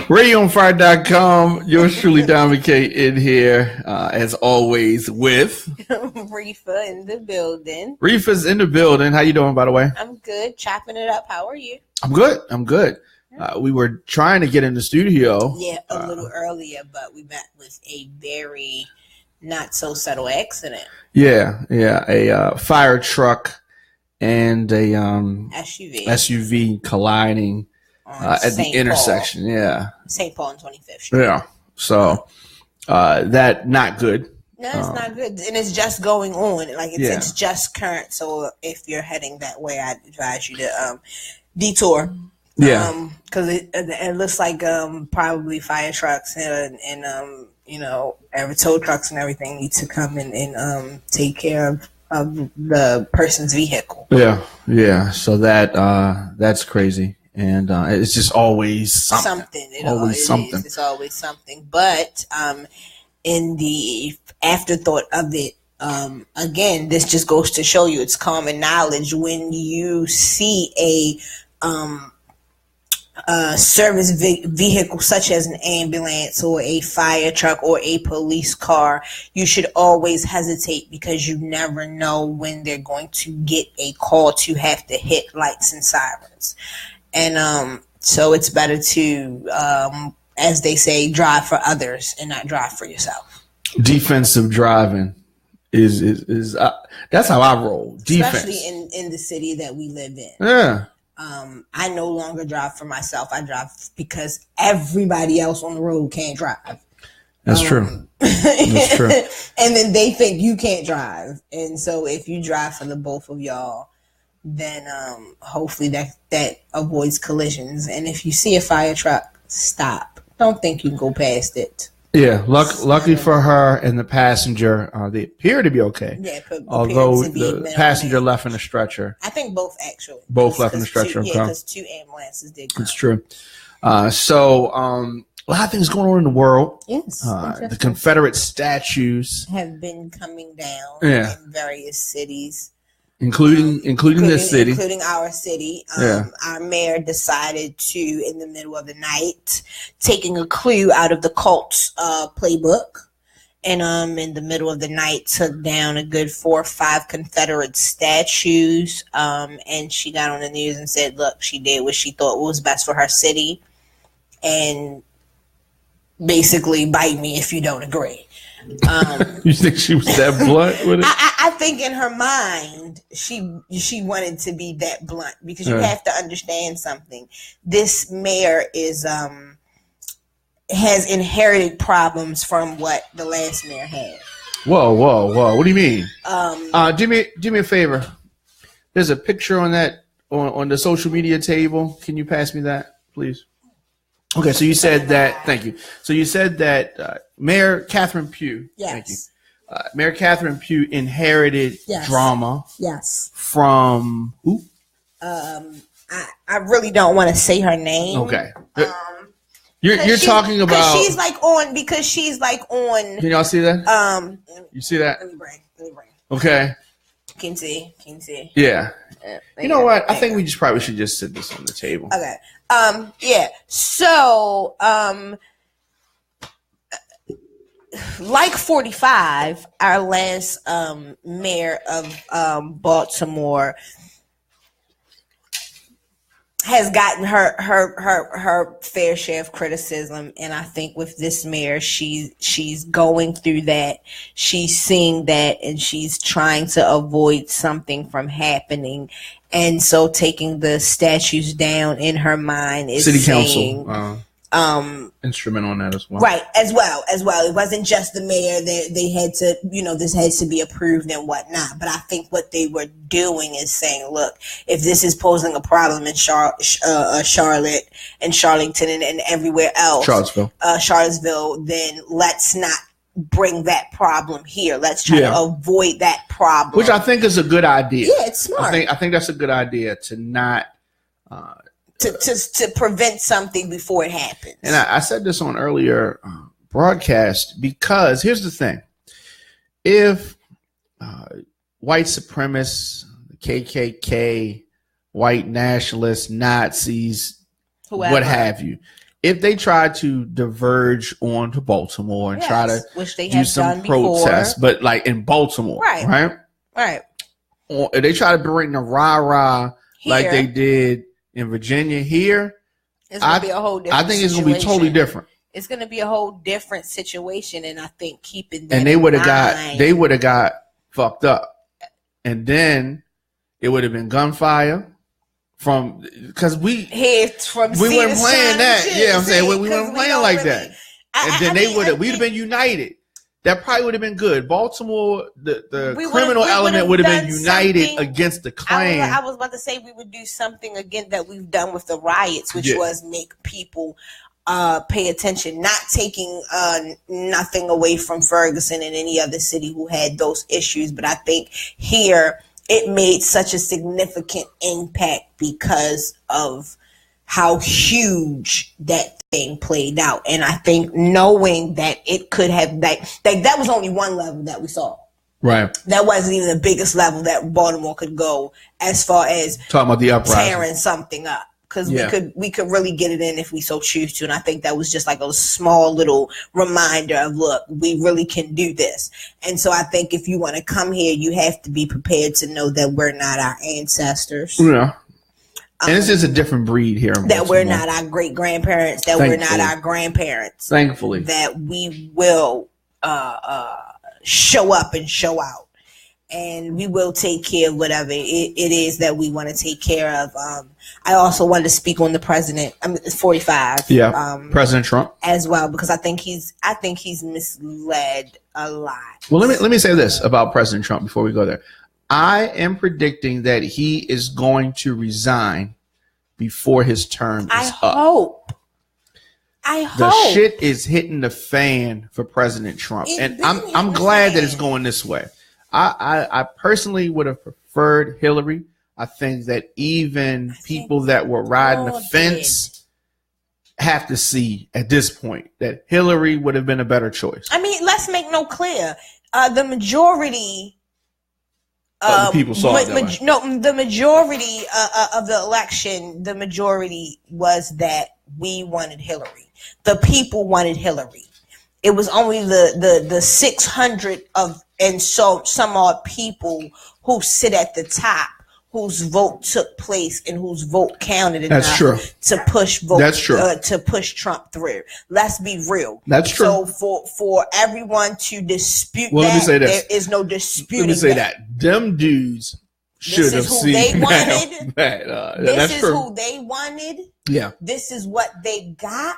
RadioOnFire.com. Yours truly, Diamond K, in here, as always, with Reefa in the building. Reefa's in the building. How you doing, by the way? I'm good. Chopping it up. How are you? I'm good. We were trying to get in the studio. Yeah, a little earlier, but we met with a very not so subtle accident. Yeah. A fire truck and a SUV colliding at the intersection. Yeah, St. Paul and 25th Street. Yeah. So that not good. No, it's not good, and it's just going on. Like it's just current. So if you're heading that way, I advise you to detour. Yeah, because it looks like probably fire trucks and tow trucks and everything need to come and take care of the person's vehicle. Yeah. So that's crazy, and it's just always something. It's always something. But in the afterthought of it, again, this just goes to show you it's common knowledge when you see a service vehicle such as an ambulance or a fire truck or a police car, you should always hesitate because you never know when they're going to get a call to have to hit lights and sirens. And so it's better to, as they say, drive for others and not drive for yourself. Defensive driving is that's how I roll. Defense. Especially in the city that we live in. Yeah. I no longer drive for myself. I drive because everybody else on the road can't drive. That's true. That's true. And then they think you can't drive. And so if you drive for the both of y'all, then hopefully that avoids collisions. And if you see a fire truck, stop. Don't think you can go past it. Yeah, luckily for her and the passenger, they appear to be okay. Yeah, although the passenger left in a stretcher. I think both actually. Both left in a stretcher. Because two ambulances did come. It's true. So a lot of things going on in the world. Yes. The Confederate statues have been coming down in various cities. Including this city. Including our city. Our mayor decided to, in the middle of the night, taking a clue out of the cult's playbook, and in the middle of the night took down a good 4 or 5 Confederate statues, and she got on the news and said, look, she did what she thought was best for her city, and basically bite me if you don't agree. You think she was that blunt with it? I think in her mind she wanted to be that blunt because you have to understand something. This mayor has inherited problems from what the last mayor had. Whoa! What do you mean? Do me a favor. There's a picture on that on the social media table. Can you pass me that, please? Okay, so you said that. Thank you. So you said that Mayor Catherine Pugh. Yes. Thank you. Mayor Catherine Pugh inherited drama. Yes. From who? I really don't want to say her name. Okay. You're talking about because she's like on. Can y'all see that? You see that? Let me bring. Okay. Can see. Yeah. You know what? I think we probably should just sit this on the table. Okay. Yeah. So, like 45, our last mayor of Baltimore has gotten her fair share of criticism, and I think with this mayor, she's going through that. She's seeing that, and she's trying to avoid something from happening. And so, taking the statues down in her mind is city saying, council instrumental on that as well. Right, as well. It wasn't just the mayor. They had to, this has to be approved and whatnot. But I think what they were doing is saying, look, if this is posing a problem in Charlotte and Charlington and everywhere else, Charlottesville, then let's not bring that problem here. Let's try to avoid that problem. Which I think is a good idea. Yeah, it's smart. I think that's a good idea to not to prevent something before it happens. And I said this on earlier broadcast because here's the thing: if white supremacists, KKK, white nationalists, Nazis, what have you, if they try to diverge onto Baltimore and try to do some protests, but like in Baltimore, right? Or if they try to bring the rah-rah like they did in Virginia here, it's going to be a whole different I think it's going to be totally different. It's going to be a whole different situation, and I think keeping that and they would have got fucked up, and then it would have been gunfire because we weren't playing that. Yeah, I'm saying we weren't playing like that, and then we'd have been united. That probably would have been good. Baltimore, the criminal element would have been united against the Klan. I was about to say we would do something again that we've done with the riots, which was make people pay attention, not taking nothing away from Ferguson and any other city who had those issues. But I think here it made such a significant impact because of how huge that thing played out. And I think knowing that it could have that was only one level that we saw. Right. That wasn't even the biggest level that Baltimore could go as far as talking about the uprising, tearing something up. Because we could really get it in if we so choose to. And I think that was just like a small little reminder of, look, we really can do this. And so I think if you want to come here, you have to be prepared to know that we're not our ancestors. Yeah. And it's just a different breed here in Baltimore. That we're not our great-grandparents, that we're not our grandparents. Thankfully. That we will show up and show out. And we will take care of whatever it is that we want to take care of. I also wanted to speak on the president. 45. Yeah, President Trump as well, because I think he's misled a lot. Well, let me say this about President Trump before we go there. I am predicting that he is going to resign before his term is up. I hope. The shit is hitting the fan for President Trump, and I'm glad that it's going this way. I personally would have preferred Hillary. I think that even people that were riding the fence have to see at this point that Hillary would have been a better choice. I mean, let's make no clear. The majority the people saw it that way. The majority of the election, the majority was that we wanted Hillary. The people wanted Hillary. It was only the 600 of and so some odd people who sit at the top, whose vote took place and whose vote counted enough to push to push Trump through. Let's be real. That's true. So for everyone to dispute let me say this. there is no disputing. Let me say that. Them dudes should have seen that. That's is true. who they wanted. Yeah. This is what they got.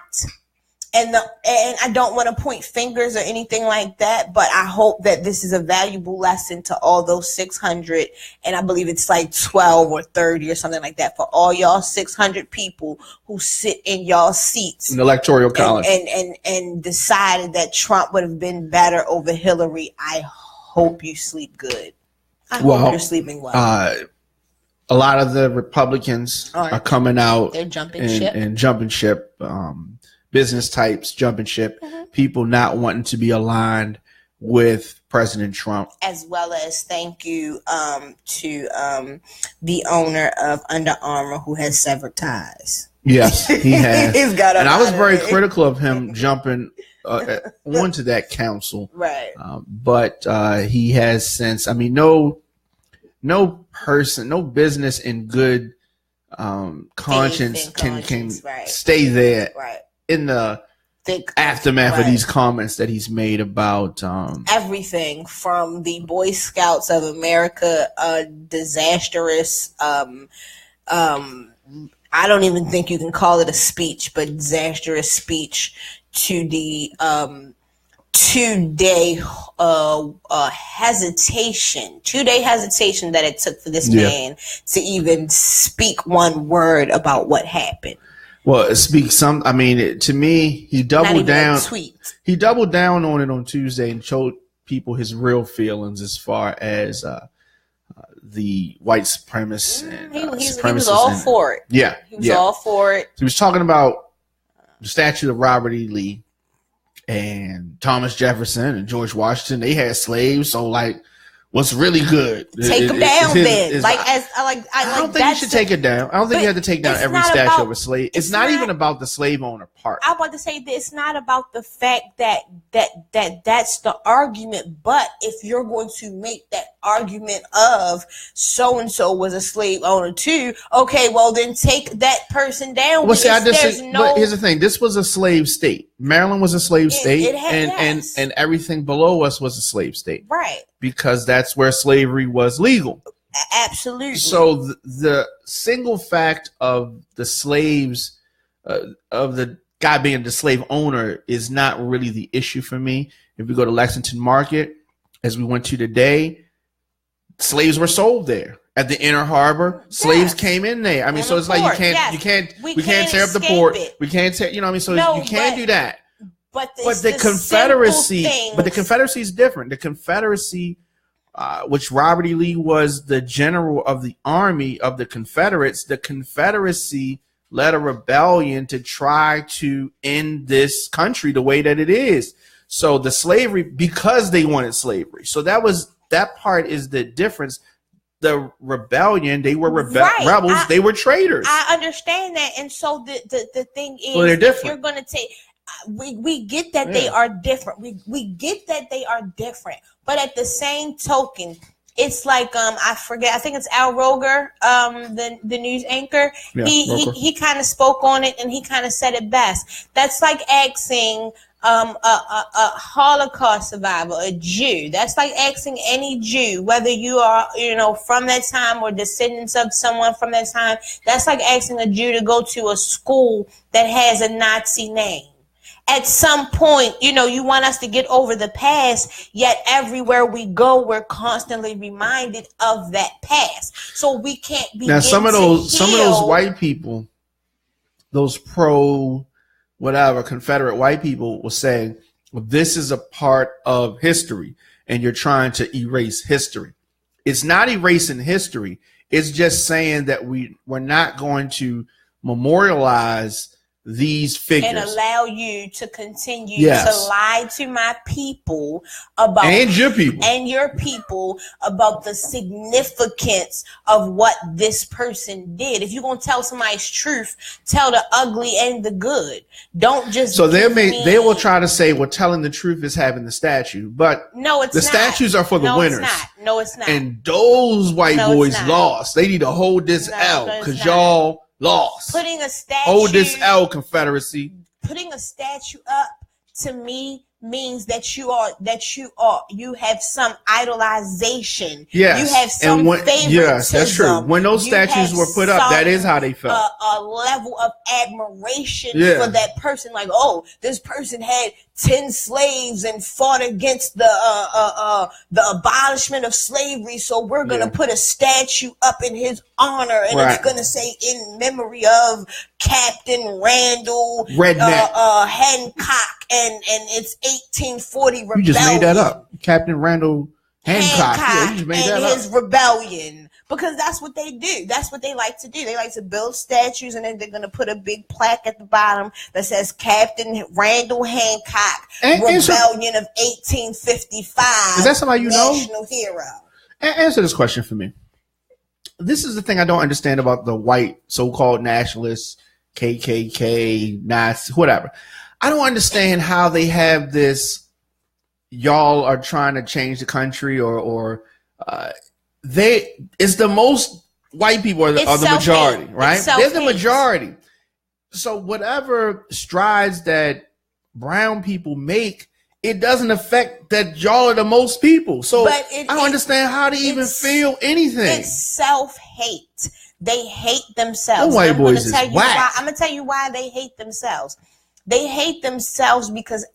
And I don't want to point fingers or anything like that, but I hope that this is a valuable lesson to all those 600, and I believe it's like 12 or 30 or something like that, for all y'all 600 people who sit in y'all seats in the electoral college and decided that Trump would have been better over Hillary. I hope you sleep good. I hope you're sleeping well. A lot of the Republicans are coming out. They're jumping ship. Business types jumping ship, people not wanting to be aligned with President Trump. As well as thank you to the owner of Under Armour who has severed ties. Yes, he has. He's got and I was very critical of him jumping onto that council. Right. But he has since, I mean, no business in good conscience can stay there. Right. In the aftermath of these comments that he's made about everything from the Boy Scouts of America, disastrous. I don't even think you can call it a speech, but disastrous speech, to the 2-day hesitation that it took for this man to even speak one word about what happened. Well, to me, he doubled down. He doubled down on it on Tuesday and showed people his real feelings as far as the white supremacists and he was all for it. Yeah, he was all for it. So he was talking about the statue of Robert E. Lee and Thomas Jefferson and George Washington. They had slaves, so like, what's really good. Take them down then. I don't think you should take it down. I don't think you have to take down every statue of a slave. It's not even about the slave owner part. I want to say that it's not about the fact that that's the argument, but if you're going to make that argument of so and so was a slave owner too, okay, well then take that person down. Well, see, but here's the thing: this was a slave state. Maryland was a slave state, and everything below us was a slave state, right? Because that's where slavery was legal. Absolutely. So the single fact of the slaves, of the guy being the slave owner, is not really the issue for me. If we go to Lexington Market, as we went to today, slaves were sold there. At the Inner Harbor, slaves came in there. I mean, so it's like we can't tear up the port. We can't tear, you know what I mean? So you can't do that. But the Confederacy, the Confederacy is different. The Confederacy, which Robert E. Lee was the general of the army of the Confederates, the Confederacy led a rebellion to try to end this country the way that it is. So the slavery, because they wanted slavery. So that part is the difference. The rebellion, they were rebels, they were traitors. I understand that. And so the thing is, they're different. You're going to take, we get that they are different. We get that they are different. But at the same token, it's like, I forget, I think it's Al Roker, the news anchor. Yeah, he kind of spoke on it, and he kind of said it best. That's like asking a Holocaust survivor, a Jew. That's like asking any Jew, whether you are, from that time or descendants of someone from that time. That's like asking a Jew to go to a school that has a Nazi name. At some point, you want us to get over the past, yet everywhere we go, we're constantly reminded of that past. So we can't be. Now, some of those white people, those pro whatever Confederate white people, will say, well, this is a part of history, and you're trying to erase history. It's not erasing history. It's just saying that we're not going to memorialize these figures and allow you to continue to lie to my people about and your people about the significance of what this person did. If you're gonna tell somebody's truth, tell the ugly and the good. Don't just they will try to say, well, telling the truth is having the statue, but no, it's the not. Statues are for the winners. No, it's not. And those white boys lost. They need to hold this L because y'all lost. Putting a statue. Hold this L, Confederacy. Putting a statue up, to me, means that you have some idolization. Yes. You have some favoritism. Yes, that's true. When those statues were put up, that is how they felt. A level of admiration for that person. Like, oh, this person had 10 slaves and fought against the abolishment of slavery, so we're going to put a statue up in his honor, and it's going to say, in memory of Captain Randall Hancock, and it's 1840 rebellion. You just made that up. Captain Randall Hancock. Yeah, you just made that up. His rebellion. Because that's what they do. That's what they like to do. They like to build statues, and then they're going to put a big plaque at the bottom that says Captain Randall Hancock, Rebellion of 1855. Is that somebody you know? National hero. Answer this question for me. This is the thing I don't understand about the white so-called nationalists, KKK, Nazis, whatever. I don't understand how they have this, y'all are trying to change the country, or it's the most white people are the majority, right? They're the majority. So whatever strides that brown people make, it doesn't affect that y'all are the most people. So I don't understand how they even feel anything. It's self-hate. They hate themselves. The white boys is whack. I'm going to tell you why they hate themselves. They hate themselves because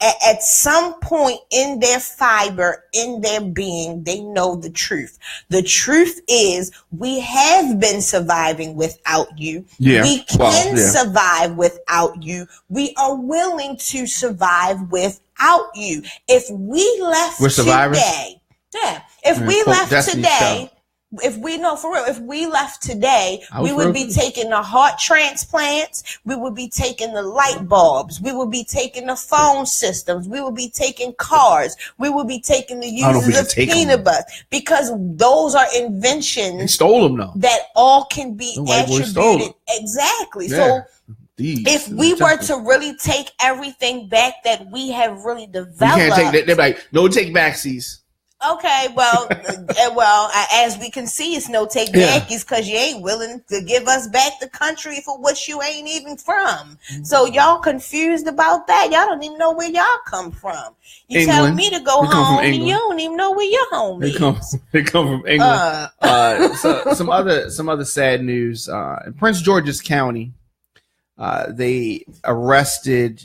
at some point in their fiber, in their being, they know the truth. The truth is we have been surviving without you. Yeah. We can survive without you. We are willing to survive without you. If we left today, if we left today, If we know for real, if we left today, we would be taking the heart transplants, we would be taking the light bulbs, we would be taking the phone systems, we would be taking cars, we would be taking the uses of peanut butter, because those are inventions. They stole them though. That all can be attributed. Exactly. Yeah. So if we were to really take everything back that we have really developed, we can't take that. They're like, no take backsies. Okay, well, as we can see, it's no take backies because you ain't willing to give us back the country for what you ain't even from. So y'all confused about that? Y'all don't even know where y'all come from. You tell me to go home, and you don't even know where your home is. They come from England. So some other sad news. In Prince George's County, they arrested.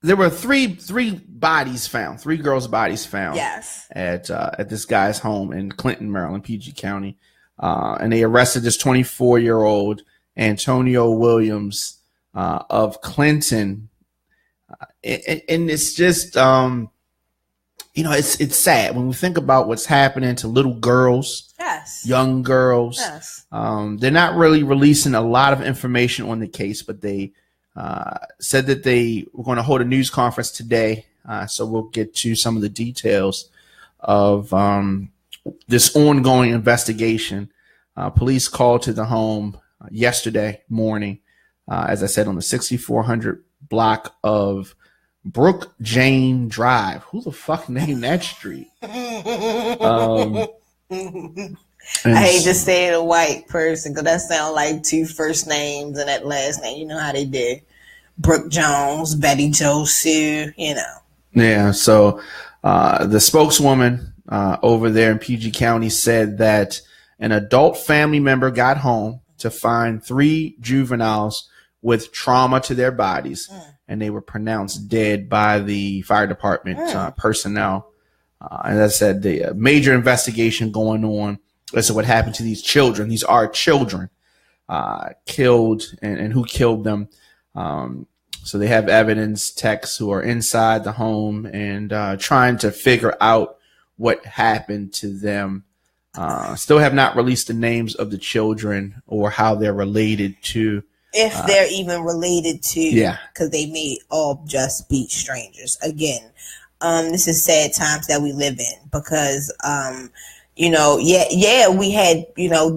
There were three bodies found, 3 girls' bodies found. Yes. At this guy's home in Clinton, Maryland, PG County, and they arrested this 24-year-old Antonio Williams of Clinton, and it's just it's sad when we think about what's happening to little girls, young girls. Yes. They're not really releasing a lot of information on the case, but they said that they were going to hold a news conference today, so we'll get to some of the details of this ongoing investigation. Police called to the home yesterday morning, as I said, on the 6400 block of Brook Jane Drive. Who the fuck named that street? I hate to say it a white person because that sounds like 2 first names and that last name. You know how they did. Brooke Jones, Betty Jo Sue, Yeah, so the spokeswoman over there in PG County said that an adult family member got home to find 3 juveniles with trauma to their bodies, and they were pronounced dead by the fire department personnel. And as I said, the major investigation going on as to what happened to these children. These are children killed and who killed them. So they have evidence, techs who are inside the home and trying to figure out what happened to them. Still have not released the names of the children or how they're related to. If they're even related to, because they may all just be strangers. Again, this is sad times that we live in because, we had,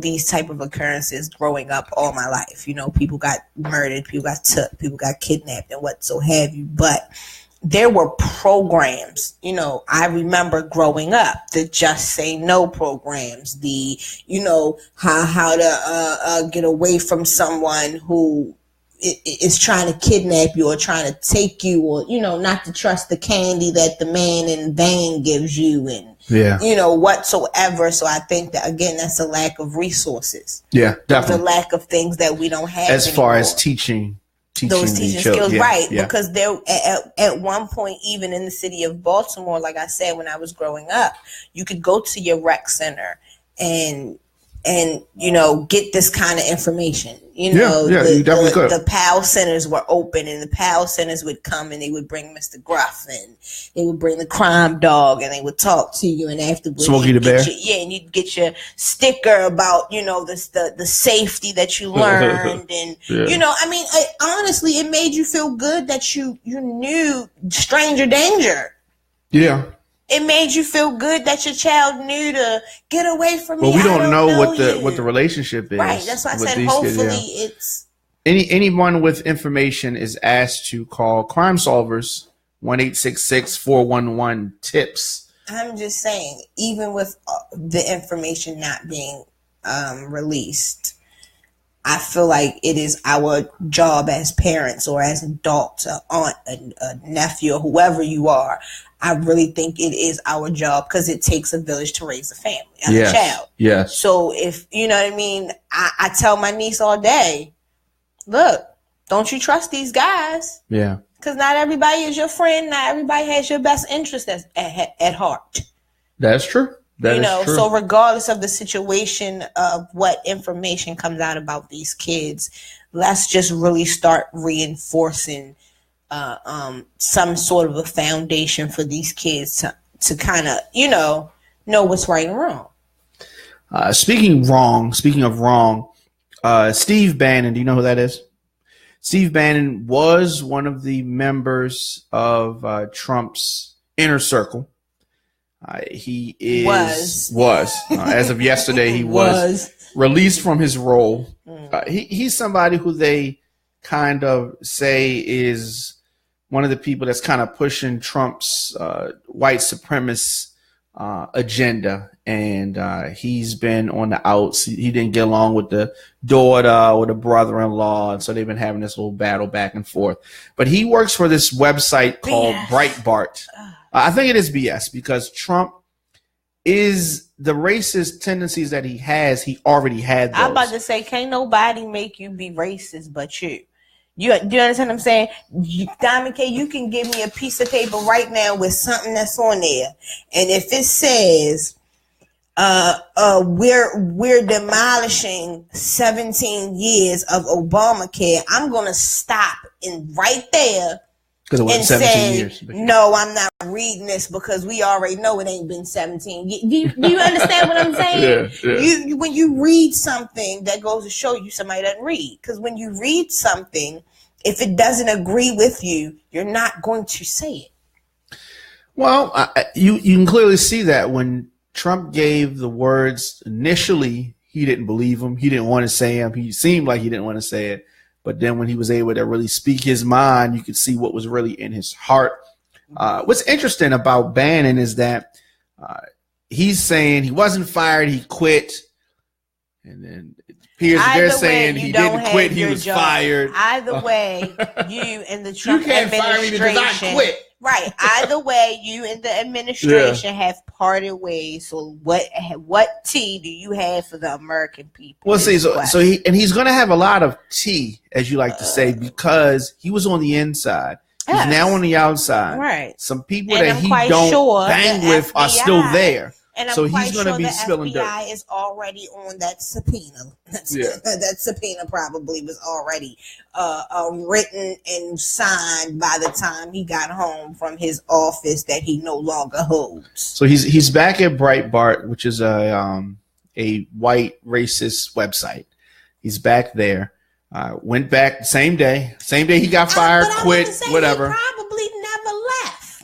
these type of occurrences growing up all my life. People got murdered, people got took, people got kidnapped and what so have you. But there were programs, I remember growing up, the Just Say No programs, the, how to get away from someone who is trying to kidnap you or trying to take you, or, not to trust the candy that the man in vain gives you and, whatsoever. So I think that, again, that's a lack of resources. Yeah, definitely. The lack of things that we don't have as far as teaching those teaching skills, right? Yeah. Because there, at one point, even in the city of Baltimore, like I said, when I was growing up, you could go to your rec center and get this kind of information. You definitely could. The PAL centers were open, and the PAL centers would come and they would bring Mr. Gruff and they would bring the crime dog and they would talk to you, and afterwards Smokey the Bear. And you'd get your sticker about the safety that you learned, and honestly, it made you feel good that you knew stranger danger. Yeah. It made you feel good that your child knew to get away from me. Well, we don't know what the relationship is. Right. That's why I said hopefully it's anyone with information is asked to call Crime Solvers 1-866-411-TIPS. I'm just saying, even with the information not being released, I feel like it is our job as parents or as adults, a aunt, a nephew, or whoever you are. I really think it is our job because it takes a village to raise a family as a child. Yes. So if, you know what I mean, I tell my niece all day, look, don't you trust these guys? Yeah. Because not everybody is your friend. Not everybody has your best interest at heart. That's true. That is true. So regardless of the situation of what information comes out about these kids, let's just really start reinforcing some sort of a foundation for these kids to kind of, know what's right and wrong. Speaking of wrong, Steve Bannon, do you know who that is? Steve Bannon was one of the members of Trump's inner circle. He was as of yesterday, he was released from his role. He's somebody who they kind of say is one of the people that's kind of pushing Trump's white supremacist agenda, and he's been on the outs. He didn't get along with the daughter or the brother-in-law, and so they've been having this little battle back and forth. But he works for this website called Breitbart. I think it is BS because Trump is the racist tendencies that he has. He already had those. I'm about to say, can't nobody make you be racist but you. Do you understand what I'm saying? Diamond K, you can give me a piece of paper right now with something that's on there. And if it says we're demolishing 17 years of Obamacare, I'm gonna stop right there and 17 say, years. No, I'm not reading this because we already know it ain't been 17 years. Do you understand what I'm saying? Yeah. When you read something, that goes to show you somebody doesn't read. Because when you read something, if it doesn't agree with you, you're not going to say it. Well, you can clearly see that when Trump gave the words initially, he didn't believe them. He didn't want to say them. He seemed like he didn't want to say it. But then when he was able to really speak his mind, you could see what was really in his heart. What's interesting about Bannon is that he's saying he wasn't fired, he quit. And then it appears they're saying he didn't quit, he was fired. Either way, you and the Trump administration. Fire me because I quit. Right. Either way, you and the administration have parted ways. So what tea do you have for the American people? Well, see, he's going to have a lot of tea, as you like to say, because he was on the inside. He's now on the outside. Right. Some people that he don't bang with are still there. And I'm quite sure the FBI is already on that subpoena. That subpoena probably was already written and signed by the time he got home from his office that he no longer holds. So he's back at Breitbart, which is a white racist website. He's back there. Went back same day he got fired, quit, whatever. He probably never left.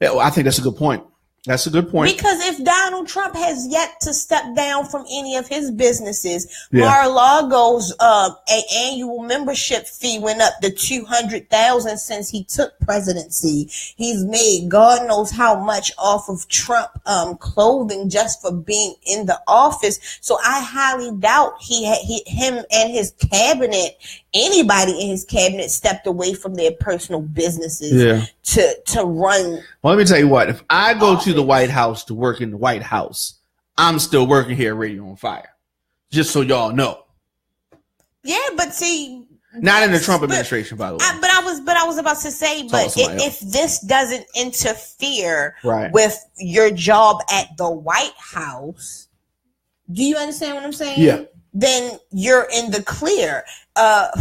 Yeah, well, I think that's a good point. That's a good point. Because if Donald Trump has yet to step down from any of his businesses, Mar-a-Lago's annual membership fee went up to $200,000 since he took presidency. He's made God knows how much off of Trump clothing just for being in the office. So I highly doubt him and his cabinet, anybody in his cabinet, stepped away from their personal businesses to run. Well, let me tell you what. If I go to the White House to work in the White House, I'm still working here at Radio on Fire. Just so y'all know. Yeah, but see, not in the Trump administration, by the way. But I was about to say, but if this doesn't interfere with your job at the White House, do you understand what I'm saying? Yeah. Then you're in the clear.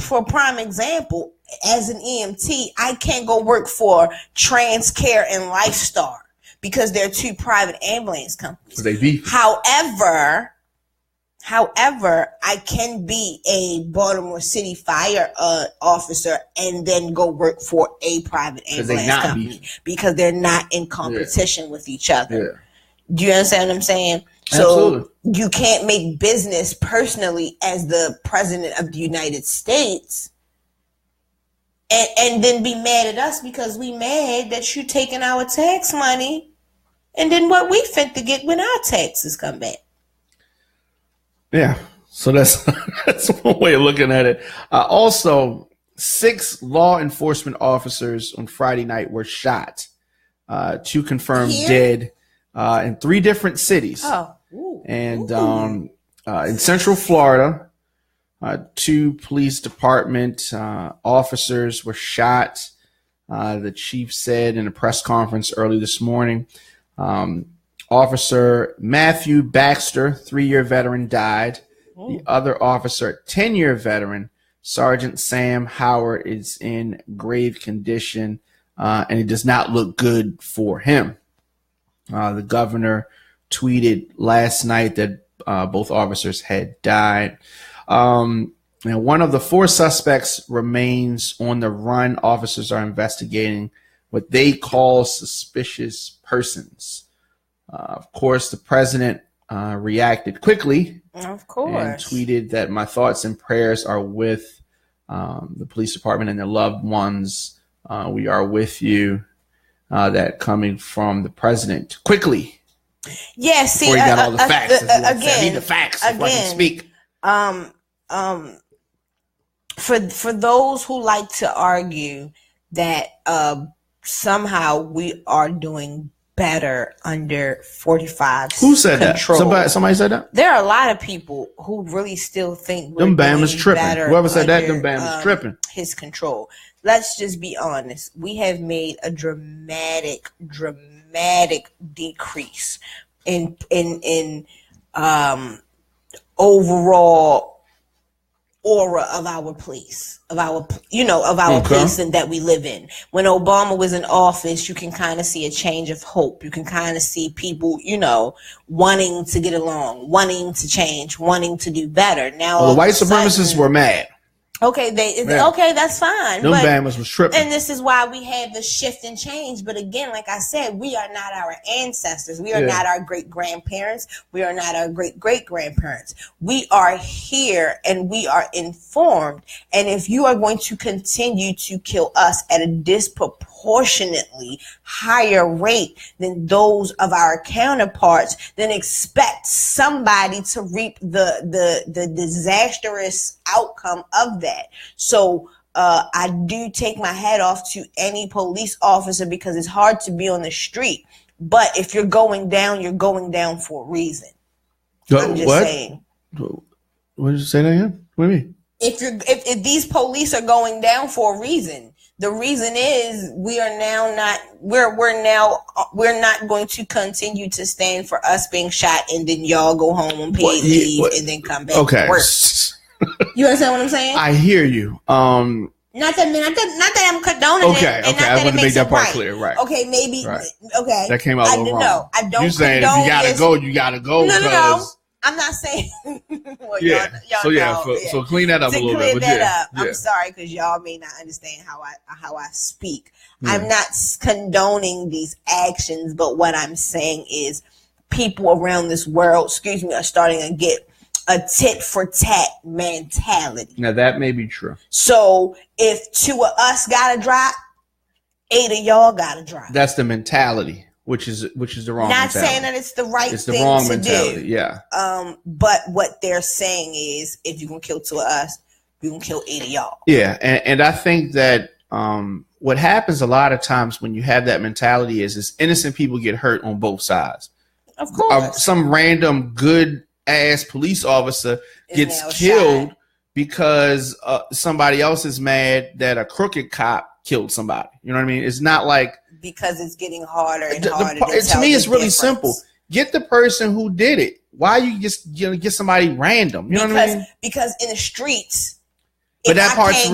For prime example, as an EMT, I can't go work for TransCare and Lifestar because they're two private ambulance companies. They beef. However, I can be a Baltimore City fire officer and then go work for a private ambulance company because they're not in competition with each other. Yeah. Do you understand what I'm saying? Absolutely. So you can't make business personally as the president of the United States and then be mad at us because we mad that you taking our tax money and then what we fit to get when our taxes come back. Yeah. So that's one way of looking at it. Also, 6 law enforcement officers on Friday night were shot. 2 confirmed dead in 3 different cities. Oh. And in Central Florida, 2 police department officers were shot. The chief said in a press conference early this morning. Officer Matthew Baxter, 3-year veteran, died. The other officer, 10-year veteran, Sergeant Sam Howard, is in grave condition, and it does not look good for him. The governor tweeted last night that both officers had died. And one of the 4 suspects remains on the run. Officers are investigating what they call suspicious persons. Of course, the president reacted quickly. Of course. And tweeted that my thoughts and prayers are with the police department and their loved ones. We are with you. That coming from the president quickly. Yeah, see, before he got all the facts. Again, I need the facts before I can speak. For those who like to argue that somehow we are doing better under 45. Who said control. that? Somebody said that? There are a lot of people who really still think them Bama's tripping. Whoever said that, them Bama's tripping. His control. Let's just be honest. We have made a dramatic decrease in overall aura of our place, of our place that we live in. When Obama was in office, you can kind of see a change of hope. You can kind of see people, wanting to get along, wanting to change, wanting to do better. Now, the white supremacists were mad. Okay, that's fine. Them Bamas was tripping. And this is why we had the shift and change. But again, like I said, we are not our ancestors. We are not our great-grandparents. We are not our great-great-grandparents. We are here and we are informed. And if you are going to continue to kill us at a disproportionately higher rate than those of our counterparts, then expect somebody to reap the disastrous outcome of that. So I do take my hat off to any police officer because it's hard to be on the street. But if you're going down for a reason. I'm just saying. What did you say that again? What do you mean? If these police are going down for a reason, the reason is we're not going to continue to stand for us being shot and then y'all go home on paid leave and then come back to work. You understand what I'm saying? I hear you. Not that I'm condoning it. Okay. I want to make that part clear. Right. Okay, maybe. Right. Okay. That came out a little wrong. No, I don't. You saying if you gotta go, you gotta go. No. I'm not saying. Well, y'all so clean that up a little bit. Clean that up. I'm sorry because y'all may not understand how I speak. I'm not condoning these actions, but what I'm saying is people around this world, are starting to get a tit for tat mentality. Now that may be true. So if 2 of us gotta drop, 8 of y'all gotta drop. That's the mentality, which is the wrong. Not mentality. saying that it's the right. It's the wrong mentality. Do. Yeah. But what they're saying is, if you gonna kill 2 of us, we gonna kill 8 of y'all. Yeah, and I think that what happens a lot of times when you have that mentality is innocent people get hurt on both sides. Of course, some random good ass police officer gets killed because somebody else is mad that a crooked cop killed somebody. You know what I mean? It's not like because it's getting harder and harder. To me, it's really simple. Get the person who did it. Why you just get somebody random? You know what I mean? Because in the streets. But that part's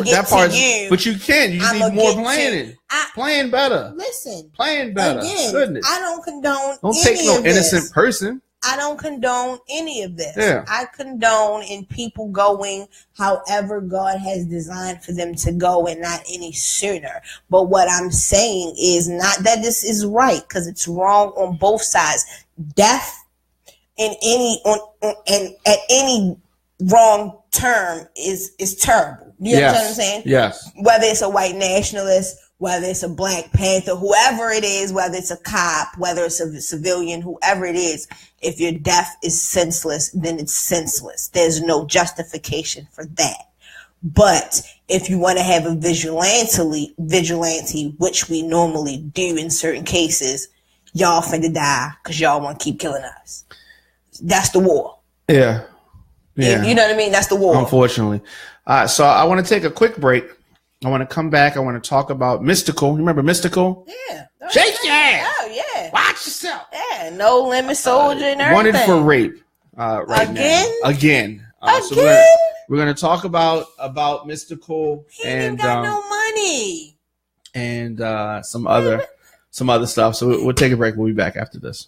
but you can. You just need more planning. Plan better. Listen. Plan better. Again, goodness. I don't condone. Don't take no innocent person. I don't condone any of this. Yeah. I condone in people going however God has designed for them to go and not any sooner. But what I'm saying is not that this is right, because it's wrong on both sides. Death in at any wrong term is terrible. You know what I'm saying? Yes. Whether it's a white nationalist, whether it's a Black Panther, whoever it is, whether it's a cop, whether it's a civilian, whoever it is, if your death is senseless, then it's senseless. There's no justification for that. But if you want to have a vigilante, which we normally do in certain cases, y'all finna die because y'all want to keep killing us. That's the war. Yeah. Yeah. You know what I mean? That's the war. Unfortunately. So I want to take a quick break. I want to come back. I want to talk about Mystical. You remember Mystical? Yeah. Shake your ass. Oh, yeah. Watch yourself. Yeah. No Limit Soldier and everything. Wanted for rape right Again? now. Again. So we're going to talk about Mystical. He ain't got no money. And some other stuff. So we'll take a break. We'll be back after this.